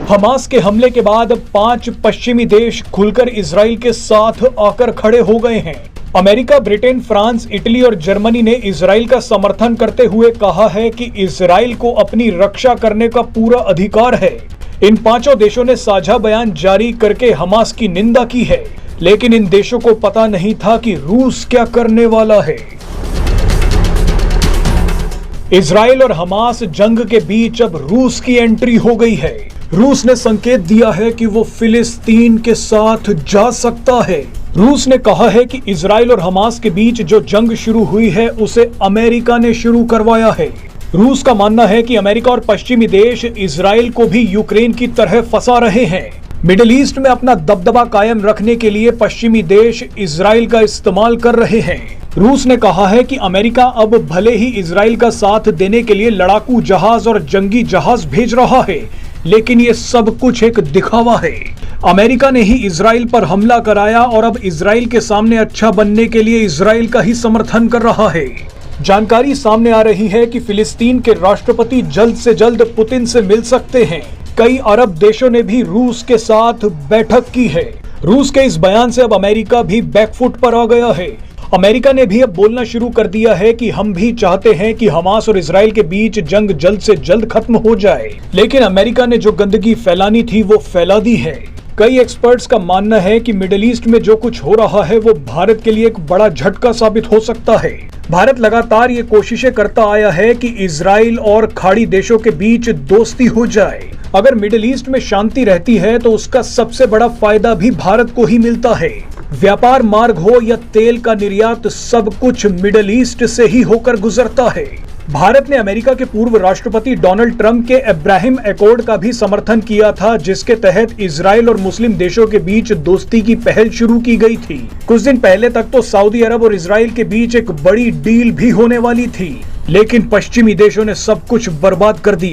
Hamas के हमले के बाद 5 पश्चिमी देश खुलकर इजराइल के साथ आकर खड़े हो गए हैं। अमेरिका, ब्रिटेन, फ्रांस, इटली और जर्मनी ने इजराइल का समर्थन करते हुए कहा है कि इजराइल को अपनी रक्षा करने का पूरा अधिकार है। इन पांचों देशों ने साझा बयान जारी करके हमास की निंदा की है, लेकिन इन देशों को पता नहीं था कि रूस क्या करने वाला है। इजराइल और हमास जंग के बीच अब रूस की एंट्री हो गई है। रूस ने संकेत दिया है कि वो फिलिस्तीन के साथ जा सकता है। रूस ने कहा है कि इजराइल और हमास के बीच जो जंग शुरू हुई है उसे अमेरिका ने शुरू करवाया है। रूस का मानना है कि अमेरिका और पश्चिमी देश इजराइल को भी यूक्रेन की तरह फंसा रहे हैं। मिडिल ईस्ट में अपना दबदबा कायम रखने के लिए पश्चिमी देश इजराइल का इस्तेमाल कर रहे हैं। रूस ने कहा है कि अमेरिका अब भले ही इजराइल का साथ देने के लिए लड़ाकू जहाज और जंगी जहाज भेज रहा है, लेकिन ये सब कुछ एक दिखावा है। अमेरिका ने ही इजराइल पर हमला कराया और अब इजराइल के सामने अच्छा बनने के लिए इजराइल का ही समर्थन कर रहा है। जानकारी सामने आ रही है कि फिलिस्तीन के राष्ट्रपति जल्द से जल्द पुतिन से मिल सकते हैं। कई अरब देशों ने भी रूस के साथ बैठक की है। रूस के इस बयान से अब अमेरिका भी बैकफुट पर आ गया है। अमेरिका ने भी अब बोलना शुरू कर दिया है कि हम भी चाहते हैं कि हमास और इजराइल के बीच जंग जल्द से जल्द खत्म हो जाए, लेकिन अमेरिका ने जो गंदगी फैलानी थी वो फैला दी है। कई एक्सपर्ट्स का मानना है कि मिडिल ईस्ट में जो कुछ हो रहा है वो भारत के लिए एक बड़ा झटका साबित हो सकता है। भारत लगातार ये कोशिशें करता आया है कि इजराइल और खाड़ी देशों के बीच दोस्ती हो जाए। अगर मिडिल ईस्ट में शांति रहती है तो उसका सबसे बड़ा फायदा भी भारत को ही मिलता है। व्यापार मार्ग हो या तेल का निर्यात, सब कुछ मिडिल ईस्ट से ही होकर गुजरता है। भारत ने अमेरिका के पूर्व राष्ट्रपति डोनाल्ड ट्रंप के अब्राहम एकॉर्ड का भी समर्थन किया था, जिसके तहत इजराइल और मुस्लिम देशों के बीच दोस्ती की पहल शुरू की गई थी। कुछ दिन पहले तक तो सऊदी अरब और इजराइल के बीच एक बड़ी डील भी होने वाली थी, लेकिन पश्चिमी देशों ने सब कुछ बर्बाद कर दिया।